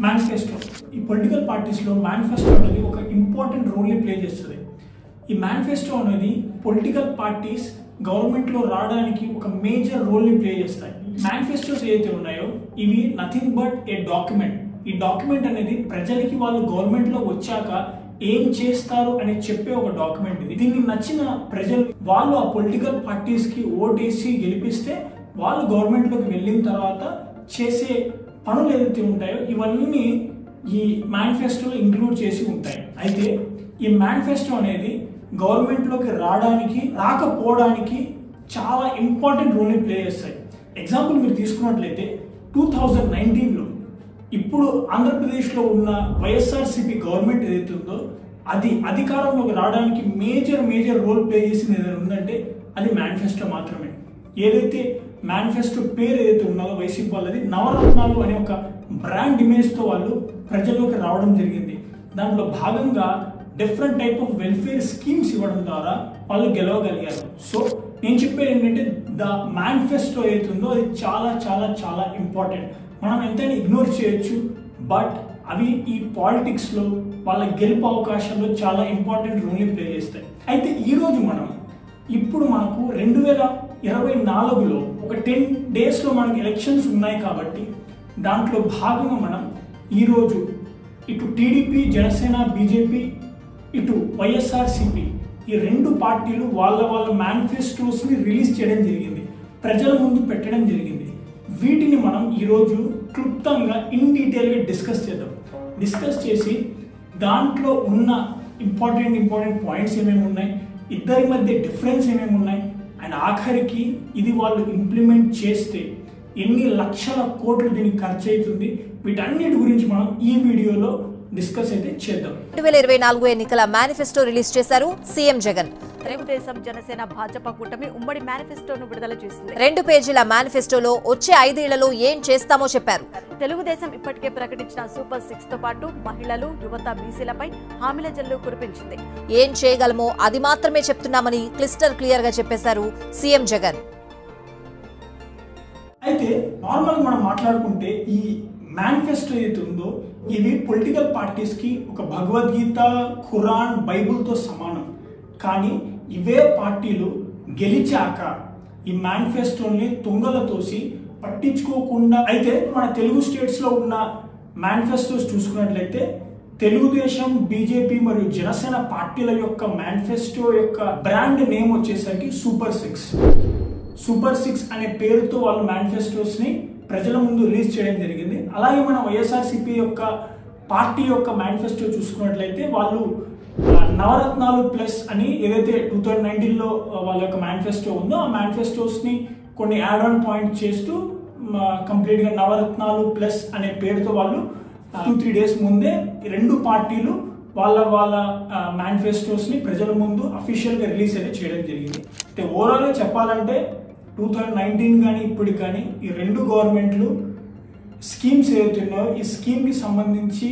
Manifesto ఈ political పార్టీస్లో manifesto అనేది ఒక ఇంపార్టెంట్ రోల్ని ప్లే చేస్తుంది. ఈ మేనిఫెస్టో అనేది పొలిటికల్ పార్టీస్ గవర్నమెంట్లో రావడానికి ఒక మేజర్ రోల్ని ప్లే చేస్తాయి. మేనిఫెస్టోస్ ఏదైతే ఉన్నాయో ఇవి నథింగ్ బట్ ఏ డాక్యుమెంట్. ఈ డాక్యుమెంట్ అనేది ప్రజలకి వాళ్ళు గవర్నమెంట్లో వచ్చాక ఏం చేస్తారు అని చెప్పే ఒక డాక్యుమెంట్ ఇది. దీన్ని నచ్చిన ప్రజలు వాళ్ళు ఆ పొలిటికల్ పార్టీస్కి ఓటేసి గెలిపిస్తే వాళ్ళు గవర్నమెంట్లోకి వెళ్ళిన తర్వాత చేసే పనులు ఏదైతే ఉంటాయో ఇవన్నీ ఈ మేనిఫెస్టోలో ఇంక్లూడ్ చేసి ఉంటాయి. అయితే ఈ మేనిఫెస్టో అనేది గవర్నమెంట్లోకి రాకపోవడానికి చాలా ఇంపార్టెంట్ రోల్ని ప్లే చేస్తాయి. ఎగ్జాంపుల్ మీరు తీసుకున్నట్లయితే 2019లో ఇప్పుడు ఆంధ్రప్రదేశ్లో ఉన్న వైఎస్ఆర్సీపీ గవర్నమెంట్ ఏదైతే ఉందో అది అధికారంలోకి రావడానికి మేజర్ రోల్ ప్లే చేసింది ఏదైనా ఉందంటే అది మేనిఫెస్టో మాత్రమే. ఏదైతే మేనిఫెస్టో పేరు ఏదైతే ఉన్నదో వైసీపీ వాళ్ళది నవరత్నాలు అనే ఒక బ్రాండ్ ఇమేజ్తో వాళ్ళు ప్రజల్లోకి రావడం జరిగింది. దాంట్లో భాగంగా different type of welfare schemes ఇవ్వడం ద్వారా వాళ్ళు గెలవగలిగారు. సో నేను చెప్పేది ఏంటంటే ద మేనిఫెస్టో ఏదైతే ఉందో అది చాలా చాలా చాలా ఇంపార్టెంట్. మనం ఎంతైనా ఇగ్నోర్ చేయొచ్చు, బట్ అవి ఈ పాలిటిక్స్లో వాళ్ళ గెలుపు అవకాశాల్లో చాలా ఇంపార్టెంట్ రోల్ని ప్లే చేస్తాయి. అయితే ఈరోజు ఇప్పుడు మనకు 2024లో ఒక 10 డేస్లో మనకు ఎలక్షన్స్ ఉన్నాయి కాబట్టి దాంట్లో భాగంగా మనం ఈరోజు ఇటు టీడీపీ, జనసేన, బీజేపీ, ఇటు వైఎస్ఆర్సీపీ ఈ రెండు పార్టీలు వాళ్ళ మేనిఫెస్టోస్ని రిలీజ్ చేయడం జరిగింది, ప్రజల ముందు పెట్టడం జరిగింది. వీటిని మనం ఈరోజు క్లుప్తంగా ఇన్ డీటెయిల్గా డిస్కస్ చేసి దాంట్లో ఉన్న ఇంపార్టెంట్ పాయింట్స్ ఏమేమి ఉన్నాయి, ఇద్దరి మధ్య డిఫరెన్స్ ఏమేమి ఉన్నాయి, అండ్ ఆఖరికి ఇది వాళ్ళు ఇంప్లిమెంట్ చేస్తే ఎన్ని లక్షల కోట్లు దీనికి ఖర్చు అవుతుంది, వీటన్నిటి గురించి మనం ఈ వీడియోలో డిస్కస్ అయితే చేద్దాం. 2024 ఎన్నికల మేనిఫెస్టో రిలీజ్ చేశారు సీఎం జగన్. తెలుగుదేశం, జనసేన, భాజపా కూటమి ఉమ్మడి మేనిఫెస్టోను విడుదల చేసింది. 2 పేజీల మేనిఫెస్టోలో వచ్చే 5 ఏళ్లలో ఏం చేస్తామో చెప్పారు. తెలుగుదేశం ఇప్పటికే ప్రకటించిన సూపర్ 6 తో పాటు మహిళలు, యువత, బీసీలపై హామీల జల్లు కురిపించింది. ఏం చేయగలమో అది మాత్రమే చెప్తున్నామని క్లియర్ గా చెప్పేశారు సీఎం జగన్. అయితే నార్మల్ మనం మాట్లాడుకుంటే ఈ మేనిఫెస్టో ఏదైతే ఉందో ఇవి పొలిటికల్ పార్టీస్కి ఒక భగవద్గీత, ఖురాన్, బైబుల్తో సమానం. కానీ ఇవే పార్టీలు గెలిచాక ఈ మేనిఫెస్టోని తుంగల తోసి పట్టించుకోకుండా, అయితే మన తెలుగు స్టేట్స్లో ఉన్న మేనిఫెస్టోస్ చూసుకున్నట్లయితే తెలుగుదేశం, బీజేపీ మరియు జనసేన పార్టీల యొక్క మేనిఫెస్టో యొక్క బ్రాండ్ నేమ్ వచ్చేసరికి సూపర్ 6 అనే పేరుతో వాళ్ళు మేనిఫెస్టోస్ని ప్రజల ముందు రిలీజ్ చేయడం జరిగింది. అలాగే మన వైఎస్ఆర్సీపీ యొక్క పార్టీ యొక్క మేనిఫెస్టో చూసుకున్నట్లయితే వాళ్ళు నవరత్నాలు ప్లస్ అని ఏదైతే 2019లో వాళ్ళ యొక్క మేనిఫెస్టో ఉందో ఆ మేనిఫెస్టోస్ని కొన్ని యాడ్ ఆన్ పాయింట్ చేస్తూ కంప్లీట్గా నవరత్నాలు ప్లస్ అనే పేరుతో వాళ్ళు 2-3 డేస్ ముందే రెండు పార్టీలు వాళ్ళ మేనిఫెస్టోస్ని ప్రజల ముందు అఫీషియల్గా రిలీజ్ అయితే చేయడం జరిగింది. అయితే ఓవరాల్గా చెప్పాలంటే 2019 కానీ ఇప్పటికి కానీ ఈ రెండు గవర్నమెంట్లు స్కీమ్స్ ఏదైతే ఉన్నాయో ఈ స్కీమ్కి సంబంధించి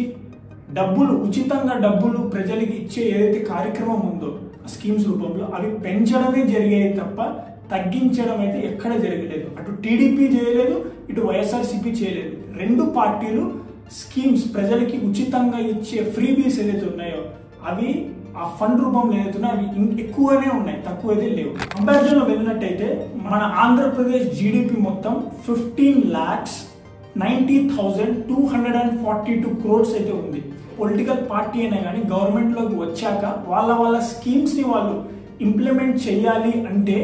ఉచితంగా డబ్బులు ప్రజలకి ఇచ్చే ఏదైతే కార్యక్రమం ఉందో ఆ స్కీమ్స్ రూపంలో అవి పెంచడమే జరిగాయి తప్ప తగ్గించడం అయితే ఎక్కడ జరగలేదు. అటు టీడీపీ చేయలేదు, ఇటు వైఎస్ఆర్సీపీ చేయలేదు. రెండు పార్టీలు స్కీమ్స్ ప్రజలకి ఉచితంగా ఇచ్చే ఫ్రీబీస్ ఏదైతే ఉన్నాయో అవి ఆ ఫండ్ రూపంలో ఏదైతే అవి ఎక్కువనే ఉన్నాయి, తక్కువ అయితే లేవు. కంపారిజన్లో వెళ్ళినట్టయితే మన ఆంధ్రప్రదేశ్ జీడిపి మొత్తం 15,90,242 crores అయితే ఉంది. పొలిటికల్ పార్టీ అయినా కానీ గవర్నమెంట్లోకి వచ్చాక వాళ్ళ స్కీమ్స్ని వాళ్ళు ఇంప్లిమెంట్ చేయాలి అంటే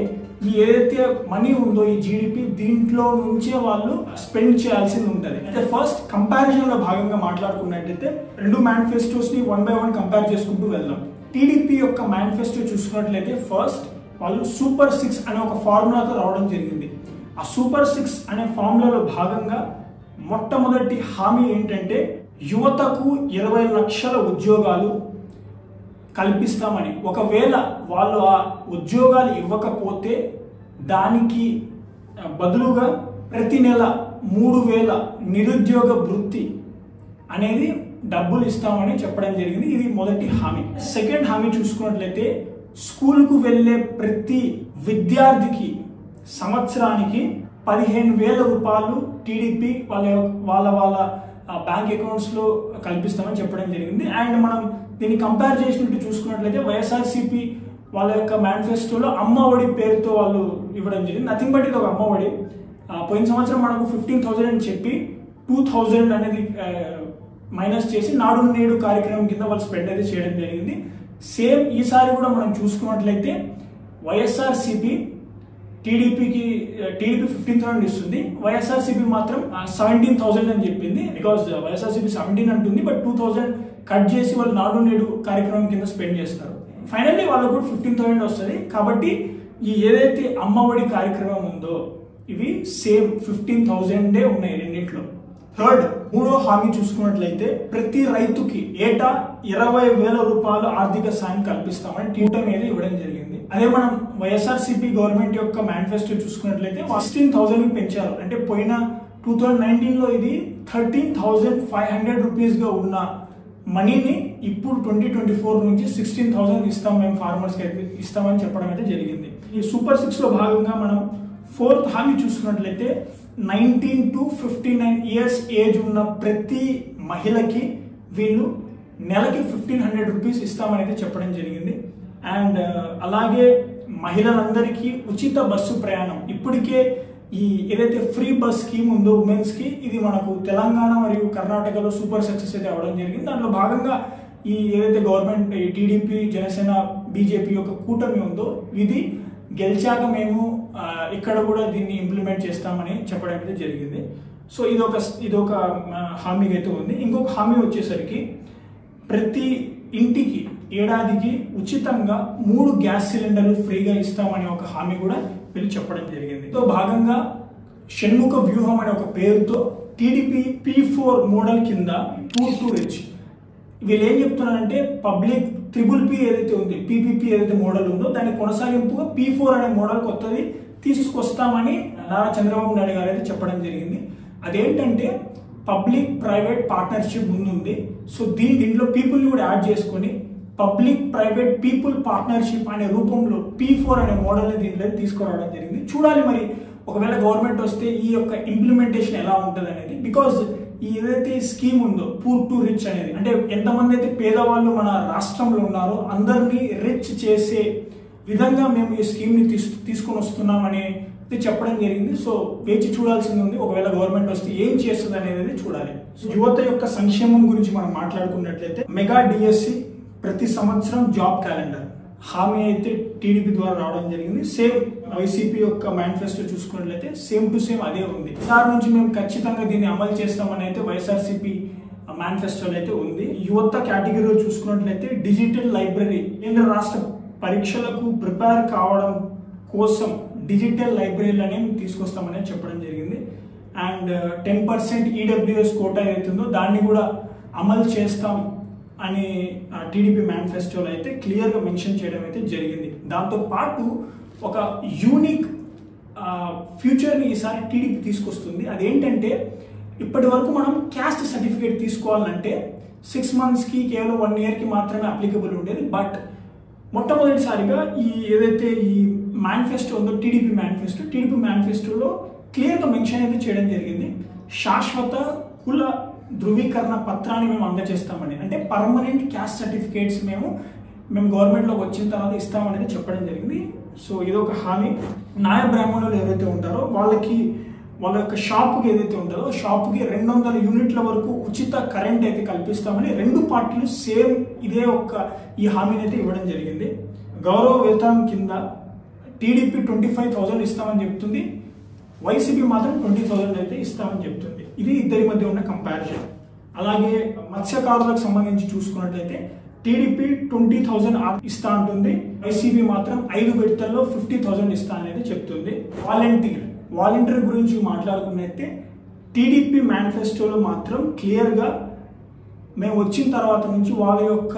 ఈ ఏదైతే మనీ ఉందో ఈ జీడిపి దీంట్లో నుంచే వాళ్ళు స్పెండ్ చేయాల్సింది ఉంటుంది. అయితే ఫస్ట్ కంపారిజన్లో భాగంగా మాట్లాడుకున్నట్టయితే రెండు మేనిఫెస్టోస్ని 1 by 1 కంపేర్ చేసుకుంటూ వెళ్దాం. టీడీపీ యొక్క మేనిఫెస్టో చూసుకున్నట్లయితే ఫస్ట్ వాళ్ళు సూపర్ 6 అనే ఒక ఫార్ములాతో రావడం జరిగింది. ఆ సూపర్ 6 అనే ఫార్ములాలో భాగంగా మొట్టమొదటి హామీ ఏంటంటే యువతకు 20 లక్షల ఉద్యోగాలు కల్పిస్తామని. ఒకవేళ వాళ్ళు ఆ ఉద్యోగాలు ఇవ్వకపోతే దానికి బదులుగా ప్రతి నెల 3,000 నిరుద్యోగ వృత్తి అనేది డబ్బులు ఇస్తామని చెప్పడం జరిగింది. ఇది మొదటి హామీ. సెకండ్ హామీ చూసుకున్నట్లయితే స్కూల్కు వెళ్ళే ప్రతి విద్యార్థికి సంవత్సరానికి 15,000 రూపాయలు టీడీపీ వాళ్ళ బ్యాంక్ అకౌంట్స్లో కల్పిస్తామని చెప్పడం జరిగింది. అండ్ మనం దీన్ని కంపేర్ చేసినట్టు చూసుకున్నట్లయితే వైఎస్ఆర్సీపీ వాళ్ళ యొక్క మేనిఫెస్టోలో అమ్మఒడి పేరుతో వాళ్ళు ఇవ్వడం జరిగింది. నథింగ్ బట్ ఇది ఒక అమ్మఒడి. పోయిన సంవత్సరం మనకు 15,000 అని చెప్పి 2,000 అనేది మైనస్ చేసి నాడు నేడు కార్యక్రమం కింద వాళ్ళు స్పెండ్ అయితే చేయడం జరిగింది. సేమ్ ఈసారి కూడా మనం చూసుకున్నట్లయితే వైఎస్ఆర్సీపీ టీడీపీ 15,000 ఇస్తుంది, వైఎస్ఆర్సీపీ మాత్రం 17,000 అని చెప్పింది. బికాజ్ వైఎస్ఆర్సీపీ 17 అంటుంది, బట్ 2,000 కట్ చేసి వాళ్ళు నాడు నేడు కార్యక్రమం కింద స్పెండ్ చేస్తారు. ఫైనల్లీ వాళ్ళకు కూడా 15,000 వస్తుంది. కాబట్టి ఈ ఏదైతే అమ్మఒడి కార్యక్రమం ఉందో ఇవి సేమ్ 15,000 ఉన్నాయి రెండింటిలో. థర్డ్, మూడో హామీ చూసుకున్నట్లయితే ప్రతి రైతుకి ఏటా 20,000 రూపాయలు ఆర్థిక సాయం కల్పిస్తామని కూటమి మీద ఇవ్వడం జరిగింది. అదే మనం వైఎస్ఆర్సీపీ గవర్నమెంట్ యొక్క మేనిఫెస్టో చూసుకున్నట్లయితే 16,000 పెంచారు. అంటే పోయిన 2019లో ఇది 13,500 రూపీస్గా ఉన్న మనీని ఇప్పుడు 2024 నుంచి 16,000 ఇస్తాం మేము ఫార్మర్స్కి అయితే ఇస్తామని చెప్పడం అయితే జరిగింది. ఈ సూపర్ 6లో భాగంగా మనం ఫోర్త్ హామీ చూసుకున్నట్లయితే 19 to 59 ఇయర్స్ ఏజ్ ఉన్న ప్రతి మహిళకి వీళ్ళు నెలకి 1,500 రూపీస్ ఇస్తామని చెప్పడం జరిగింది. అండ్ అలాగే మహిళలందరికీ ఉచిత బస్సు ప్రయాణం, ఇప్పటికే ఈ ఏదైతే ఫ్రీ బస్ స్కీమ్ ఉందో ఉమెన్స్కి, ఇది మనకు తెలంగాణ మరియు కర్ణాటకలో సూపర్ సక్సెస్ అయితే అవ్వడం జరిగింది. దాంట్లో భాగంగా ఈ ఏదైతే గవర్నమెంట్ టీడీపీ జనసేన బీజేపీ యొక్క కూటమి ఉందో ఇది గెలిచాక మేము ఇక్కడ కూడా దీన్ని ఇంప్లిమెంట్ చేస్తామని చెప్పడం అయితే జరిగింది. సో ఇదొక హామీ అయితే ఉంది. ఇంకొక హామీ వచ్చేసరికి ప్రతి ఇంటికి ఏడాదికి ఉచితంగా 3 గ్యాస్ సిలిండర్లు ఫ్రీగా ఇస్తామని ఒక హామీ కూడా వీళ్ళు చెప్పడం జరిగింది. సో భాగంగా షణ్ముఖ వ్యూహం అనే ఒక పేరుతో టీడీపీ P4 మోడల్ కింద పూర్ టు రిచ్ వీళ్ళు ఏం చెప్తున్నారంటే పబ్లిక్ PPP ఏదైతే ఉంది, PPP ఏదైతే మోడల్ ఉందో దాన్ని కొనసాగింపుగా P4 అనే మోడల్ కొత్తది తీసుకొస్తామని నారా చంద్రబాబు నాయుడు గారు అయితే చెప్పడం జరిగింది. అదేంటంటే పబ్లిక్ ప్రైవేట్ పార్ట్నర్షిప్ ముందుంది. సో దీంట్లో పీపుల్ని కూడా యాడ్ చేసుకొని పబ్లిక్ ప్రైవేట్ పీపుల్ పార్ట్నర్షిప్ అనే రూపంలో P4 అనే మోడల్ని దీంట్లో తీసుకురావడం జరిగింది. చూడాలి మరి ఒకవేళ గవర్నమెంట్ వస్తే ఈ యొక్క ఇంప్లిమెంటేషన్ ఎలా ఉంటుంది అనేది. బికాజ్ ఈ ఏదైతే స్కీమ్ ఉందో పూర్ టు రిచ్ అనేది, అంటే ఎంతమంది అయితే పేదవాళ్ళు మన రాష్ట్రంలో ఉన్నారో అందరినీ రిచ్ చేసే విధంగా మేము ఈ స్కీమ్ని తీసుకొని వస్తున్నామని చెప్పడం జరిగింది. సో వేచి చూడాల్సింది ఉంది. ఒకవేళ గవర్నమెంట్ వస్తే ఏం చేస్తుంది అనేది చూడాలి. యువత యొక్క సంక్షేమం గురించి మనం మాట్లాడుకున్నట్లయితే మెగా డిఎస్సి, ప్రతి సంవత్సరం జాబ్ క్యాలెండర్ హామీ అయితే టీడీపీ ద్వారా రావడం జరిగింది. సేమ్ వైసీపీ యొక్క మేనిఫెస్టో చూసుకున్నట్లయితే సేమ్ టు సేమ్ అదే ఉంది. ఈసారి నుంచి మేము ఖచ్చితంగా దీన్ని అమలు చేస్తామని అయితే వైఎస్ఆర్సీపీ మేనిఫెస్టోలో అయితే ఉంది. యువత కేటగిరీలో చూసుకున్నట్లయితే డిజిటల్ లైబ్రరీ, కేంద్ర రాష్ట్ర పరీక్షలకు ప్రిపేర్ కావడం కోసం డిజిటల్ లైబ్రరీలు అనేవి తీసుకొస్తామని చెప్పడం జరిగింది. అండ్ 10% ఈడబ్ల్యూఎస్ కోటా ఏదైతుందో దాన్ని కూడా అమలు చేస్తాం అని టీడీపీ మేనిఫెస్టోలో అయితే క్లియర్గా మెన్షన్ చేయడం అయితే జరిగింది. దాంతోపాటు ఒక యూనిక్ ఫ్యూచర్ని ఈసారి టీడీపీ తీసుకొస్తుంది. అదేంటంటే ఇప్పటి వరకు మనం క్యాస్ట్ సర్టిఫికేట్ తీసుకోవాలంటే 6 monthsకి కేవలం 1 yearకి మాత్రమే అప్లికబుల్ ఉండేది. బట్ మొట్టమొదటిసారిగా ఈ ఏదైతే ఈ మేనిఫెస్టో ఉందో టీడీపీ మేనిఫెస్టోలో క్లియర్గా మెన్షన్ అయితే చేయడం జరిగింది. శాశ్వత కుల ధృవీకరణ పత్రాన్ని మేము అందజేస్తామని, అంటే పర్మనెంట్ క్యాస్ట్ సర్టిఫికేట్స్ మేము గవర్నమెంట్లోకి వచ్చిన తర్వాత ఇస్తామనేది చెప్పడం జరిగింది. సో ఇదొక హామీ. నాయ బ్రాహ్మణులు ఎవరైతే ఉంటారో వాళ్ళ యొక్క షాప్కి ఏదైతే ఉంటుందో షాప్కి 200 యూనిట్ల వరకు ఉచిత కరెంట్ అయితే కల్పిస్తామని 2 పార్టీలు సేమ్ ఈ హామీని అయితే ఇవ్వడం జరిగింది. గౌరవ వేతనం కింద టీడీపీ 25,000 ఇస్తామని చెప్తుంది, వైసీపీ మాత్రం 20,000 అయితే ఇస్తామని చెప్తుంది. ఇది ఇద్దరి మధ్య ఉన్న కంపారిజన్. అలాగే మత్స్యకారులకు సంబంధించి చూసుకున్నట్లయితే టీడీపీ 20,000 ఇస్తా అంటుంది, వైసీపీ మాత్రం 5 విడతల్లో 50,000 ఇస్తా అనేది చెప్తుంది. వాలంటీర్ గురించి మాట్లాడుకున్నట్టే టీడీపీ మేనిఫెస్టోలో మాత్రం క్లియర్గా మేము వచ్చిన తర్వాత నుంచి వాళ్ళ యొక్క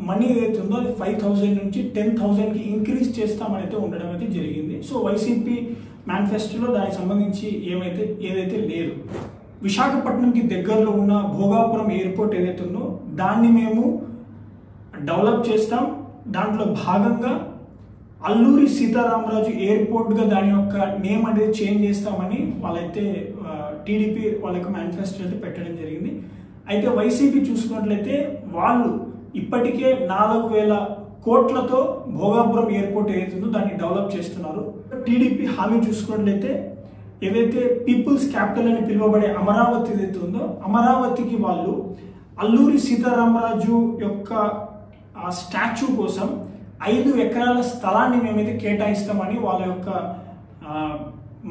మనీ ఏదైతే ఉందో అది 5,000 నుంచి 10,000కి ఇంక్రీజ్ చేస్తామని అయితే ఉండడం అయితే జరిగింది. సో వైసీపీ మేనిఫెస్టోలో దానికి సంబంధించి ఏదైతే లేదు. విశాఖపట్నంకి దగ్గరలో ఉన్న భోగాపురం ఎయిర్పోర్ట్ ఏదైతే ఉందో దాన్ని మేము డెవలప్ చేస్తాం. దాంట్లో భాగంగా అల్లూరి సీతారామరాజు ఎయిర్పోర్ట్గా దాని యొక్క నేమ్ అనేది చేంజ్ చేస్తామని వాళ్ళైతే టీడీపీ వాళ్ళ యొక్క మేనిఫెస్టో అయితే పెట్టడం జరిగింది. అయితే వైసీపీ చూసుకున్నట్లయితే వాళ్ళు ఇప్పటికే 4,000 కోట్లతో భోగాపురం ఎయిర్పోర్ట్ ఏదైతుందో దాన్ని డెవలప్ చేస్తున్నారు. టీడీపీ హామీ చూసుకున్నట్లయితే ఏదైతే పీపుల్స్ క్యాపిటల్ అని పిలువబడే అమరావతి ఏదైతే ఉందో అమరావతికి వాళ్ళు అల్లూరి సీతారామరాజు యొక్క స్టాచ్యూ కోసం 5 ఎకరాల స్థలాన్ని మేమైతే కేటాయిస్తామని వాళ్ళ యొక్క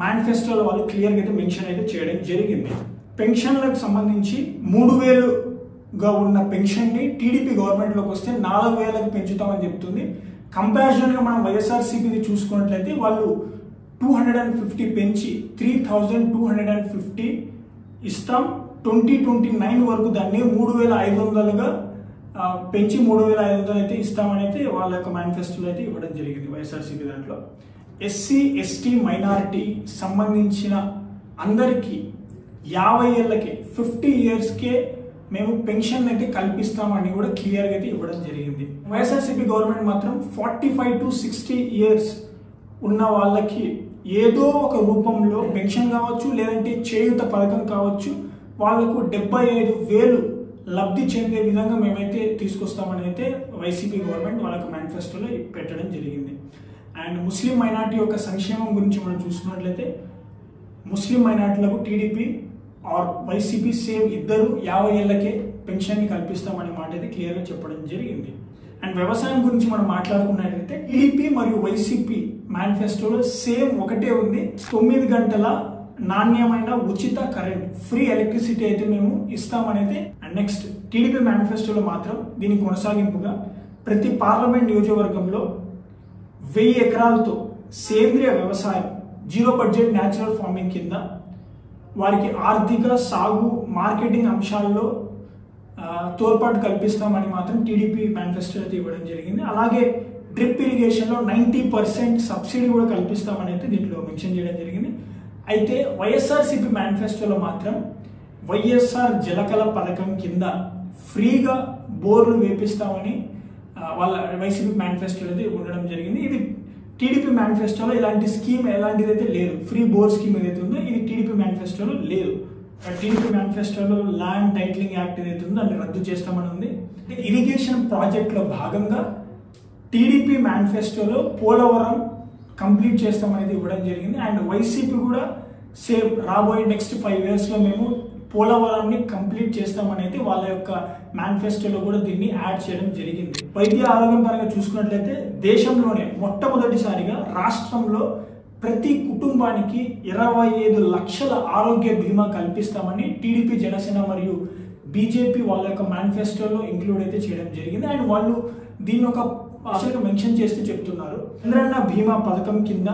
మేనిఫెస్టోలో వాళ్ళు క్లియర్గా అయితే మెన్షన్ అయితే చేయడం జరిగింది. పెన్షన్లకు సంబంధించి 3,000గా ఉన్న పెన్షన్ని టీడీపీ గవర్నమెంట్లోకి వస్తే 4,000కు పెంచుతామని చెప్తుంది. కంపారిజన్గా మనం వైఎస్ఆర్సీపీది చూసుకున్నట్లయితే వాళ్ళు 250 పెంచి 3,250 ఇస్తాం. 2029 వరకు దాన్ని 3,500గా పెంచి 3,500 అయితే ఇస్తామని అయితే వాళ్ళ యొక్క మేనిఫెస్టోలో అయితే ఇవ్వడం జరిగింది వైఎస్ఆర్సీపీ దాంట్లో. ఎస్సీ ఎస్టీ మైనారిటీ సంబంధించిన అందరికీ 50 ఏళ్ళకే 50 ఇయర్స్కే మేము పెన్షన్ అయితే కల్పిస్తామని కూడా క్లియర్గా అయితే ఇవ్వడం జరిగింది. వైఎస్ఆర్సీపీ గవర్నమెంట్ మాత్రం 45 to 60 ఇయర్స్ ఉన్న వాళ్ళకి ఏదో ఒక రూపంలో పెన్షన్ కావచ్చు లేదంటే చేయూత పథకం కావచ్చు వాళ్లకు 75,000 లబ్ధి చెందే విధంగా మేమైతే తీసుకొస్తామని అయితే వైసీపీ గవర్నమెంట్ వాళ్ళకి మేనిఫెస్టోలో పెట్టడం జరిగింది. అండ్ ముస్లిం మైనార్టీ యొక్క సంక్షేమం గురించి మనం చూసుకున్నట్లయితే ముస్లిం మైనార్టీలకు టీడీపీ ఆర్ వైసీపీ సేమ్ ఇద్దరు 50 ఏళ్ళకే పెన్షన్ని కల్పిస్తామనే మాట అయితే క్లియర్గా చెప్పడం జరిగింది. అండ్ వ్యవసాయం గురించి మనం మాట్లాడుకున్నట్లయితే టీడీపీ మరియు వైసీపీ మేనిఫెస్టోలో సేమ్ ఒకటే ఉంది. 9 గంటల నాణ్యమైన ఉచిత కరెంట్ ఫ్రీ ఎలక్ట్రిసిటీ అయితే మేము ఇస్తామనైతే. అండ్ నెక్స్ట్ టీడీపీ మేనిఫెస్టోలో మాత్రం దీని కొనసాగింపుగా ప్రతి పార్లమెంట్ నియోజకవర్గంలో 1000 ఎకరాలతో సేంద్రియ వ్యవసాయం 0 బడ్జెట్ న్యాచురల్ ఫార్మింగ్ కింద వారికి ఆర్థిక సాగు మార్కెటింగ్ అంశాల్లో తోడ్పాటు కల్పిస్తామని మాత్రం టీడీపీ మేనిఫెస్టో అయితే ఇవ్వడం జరిగింది. అలాగే డ్రిప్ ఇరిగేషన్లో 90% సబ్సిడీ కూడా కల్పిస్తామని అయితే దీంట్లో మెన్షన్ చేయడం జరిగింది. అయితే వైఎస్ఆర్సీపీ మేనిఫెస్టోలో మాత్రం వైఎస్ఆర్ జలకళ పథకం కింద ఫ్రీగా బోర్లు వేపిస్తామని వాళ్ళ వైసీపీ మేనిఫెస్టోలో అయితే ఉండడం జరిగింది. ఇది టీడీపీ మేనిఫెస్టోలో ఇలాంటి స్కీమ్ ఎలాంటిది అయితే లేదు. ఫ్రీ బోర్ స్కీమ్ ఏదైతే ఉందో ఇది టీడీపీ మేనిఫెస్టోలో లేదు. టీడీపీ మేనిఫెస్టోలో ల్యాండ్ టైటిలింగ్ యాక్ట్ ఏదైతే ఉందో దాన్ని రద్దు చేస్తామని ఉంది. ఇరిగేషన్ ప్రాజెక్ట్లో భాగంగా టీడీపీ మేనిఫెస్టోలో పోలవరం కంప్లీట్ చేస్తామనేది ఇవ్వడం జరిగింది. అండ్ వైసీపీ కూడా సేమ్ రాబోయే నెక్స్ట్ 5 ఇయర్స్లో మేము పోలవరాన్ని కంప్లీట్ చేస్తామనేది వాళ్ళ యొక్క మేనిఫెస్టోలో కూడా దీన్ని యాడ్ చేయడం జరిగింది. వైద్య ఆరోగ్యం పరంగా చూసుకున్నట్లయితే దేశంలోనే మొట్టమొదటిసారిగా రాష్ట్రంలో ప్రతి కుటుంబానికి 25 లక్షల ఆరోగ్య బీమా కల్పిస్తామని టీడీపీ జనసేన మరియు బీజేపీ వాళ్ళ యొక్క మేనిఫెస్టోలో ఇంక్లూడ్ అయితే చేయడం జరిగింది. అండ్ వాళ్ళు దీన్ని ఒక భాషగా మెన్షన్ చేస్తూ చెప్తున్నారు. చంద్రన్న బీమా పథకం కింద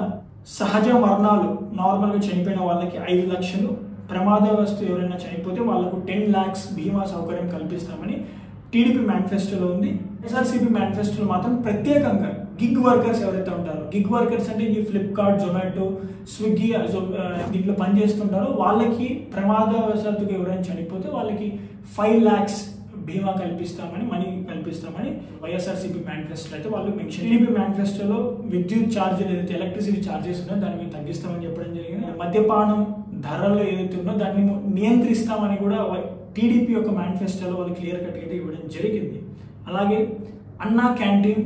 సహజ మరణాలు నార్మల్గా చనిపోయిన వాళ్ళకి 5 లక్షలు, ప్రమాదవస్తు ఎవరైనా చనిపోతే వాళ్ళకు 10 lakhs బీమా సౌకర్యం కల్పిస్తామని టీడీపీ మేనిఫెస్టోలో ఉంది. ఎస్ఆర్సీపీ మేనిఫెస్టోలో మాత్రం ప్రత్యేకంగా గిగ్ వర్కర్స్ ఎవరైతే ఉంటారో, గిగ్ వర్కర్స్ అంటే ఈ ఫ్లిప్కార్ట్, జొమాటో, స్విగ్గీ దీంట్లో పనిచేస్తుంటారో వాళ్ళకి ప్రమాదవశాత్తుగా ఎవరైనా చనిపోతే వాళ్ళకి 5 lakhs బీమా కల్పిస్తామని మనీ కల్పిస్తామని వైఎస్ఆర్సీపీ మేనిఫెస్టో అయితే వాళ్ళు మెన్షన్. టీడీపీ మేనిఫెస్టోలో విద్యుత్ ఛార్జీలు ఏదైతే ఎలక్ట్రిసిటీ ఛార్జెస్ ఉన్నాయో దాన్ని మేము తగ్గిస్తామని చెప్పడం జరిగింది. మద్యపానం ధరలు ఏదైతే ఉందో దాన్ని నియంత్రిస్తామని కూడా టీడీపీ యొక్క మేనిఫెస్టోలో వాళ్ళు క్లియర్ కట్ అయితే ఇవ్వడం జరిగింది. అలాగే అన్నా క్యాంటీన్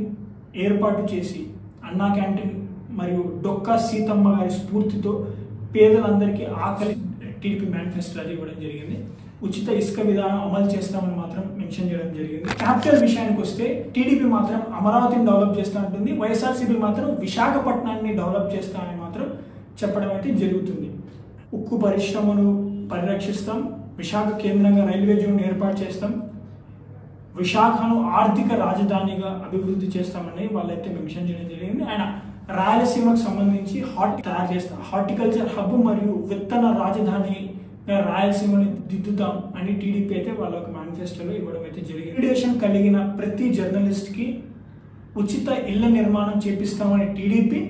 ఏర్పాటు చేసి అన్నా క్యాంటీన్ మరియు డొక్కా సీతమ్మ గారి స్ఫూర్తితో పేదలందరికీ ఆకలి టీడీపీ మేనిఫెస్టో అది ఇవ్వడం జరిగింది. ఉచిత ఇసుక విధానం అమలు చేస్తామని మాత్రం మెన్షన్ చేయడం జరిగింది. క్యాపిటల్ విషయానికి వస్తే టీడీపీ మాత్రం అమరావతిని డెవలప్ చేస్తూ ఉంటుంది, వైఎస్ఆర్సీపీ మాత్రం విశాఖపట్నాన్ని డెవలప్ చేస్తామని మాత్రం చెప్పడం అయితే జరుగుతుంది. ఉక్కు పరిశ్రమను పరిరక్షిస్తాం, విశాఖ కేంద్రంగా రైల్వే జోన్ ఏర్పాటు చేస్తాం, విశాఖను ఆర్థిక రాజధానిగా అభివృద్ధి చేస్తామని వాళ్ళైతే మెన్షన్ చేయడం జరిగింది. ఆయన రాయలసీమకు సంబంధించి తయారు చేస్తాం, హార్టికల్చర్ హబ్ మరియు విత్తన రాజధాని రాయలసీమని దిద్దుతాం అని టీడీపీ అయితే వాళ్ళ మేనిఫెస్టోలో ఇవ్వడం అయితే జరిగింది. రిలేషన్ కలిగిన ప్రతి జర్నలిస్ట్కి ఉచిత ఇళ్ల నిర్మాణం చేపిస్తామని టీడీపీ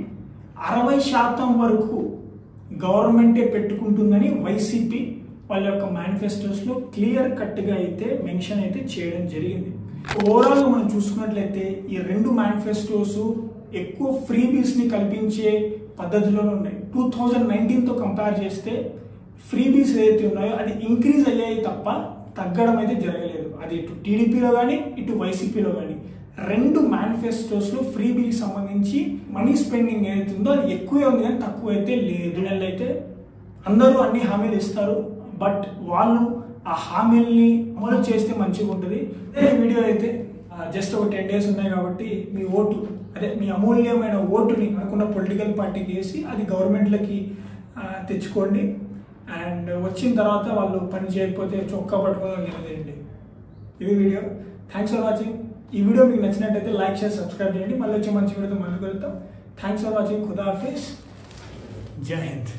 60% వరకు గవర్నమెంటే పెట్టుకుంటుందని వైసీపీ వాళ్ళ యొక్క మేనిఫెస్టోస్లో క్లియర్ కట్గా అయితే మెన్షన్ అయితే చేయడం జరిగింది. ఓవరాల్గా మనం చూసుకున్నట్లయితే ఈ 2 మేనిఫెస్టోస్ ఎక్కువ ఫ్రీబీస్ని కల్పించే పద్ధతిలోనే ఉన్నాయి. 2019తో కంపేర్ చేస్తే ఫ్రీబీస్ ఏదైతే ఉన్నాయో అది ఇంక్రీజ్ అయ్యాయి తప్ప తగ్గడం అయితే జరగలేదు. అది ఇటు టీడీపీలో కానీ ఇటు వైసీపీలో కానీ 2 మేనిఫెస్టోస్లో ఫ్రీ బిల్కి సంబంధించి మనీ స్పెండింగ్ ఏదైతుందో అది ఎక్కువే ఉంది కానీ తక్కువ అయితే లేదు. నెలలు అయితే అందరూ అన్ని హామీలు ఇస్తారు, బట్ వాళ్ళు ఆ హామీల్ని అమలు చేస్తే మంచిగా ఉంటుంది. ఈ వీడియో అయితే జస్ట్ ఒక 10 days ఉన్నాయి కాబట్టి మీ ఓటు, అదే మీ అమూల్యమైన ఓటుని అనుకున్న పొలిటికల్ పార్టీకి వేసి అది గవర్నమెంట్లకి తెచ్చుకోండి. అండ్ వచ్చిన తర్వాత వాళ్ళు పని చేయకపోతే చొక్కా పట్టుకోవడం నిలదేయండి. ఇది వీడియో. Thanks for watching. ఈ వీడియో మీకు నచ్చినట్టయితే లైక్ చేసి సబ్స్క్రైబ్ చేయండి. మళ్ళీ వచ్చే మంచి వీడియోతో మళ్ళీ కలుద్దాం. Thanks for watching. ఖుదా హాఫిజ్. జై హింద్.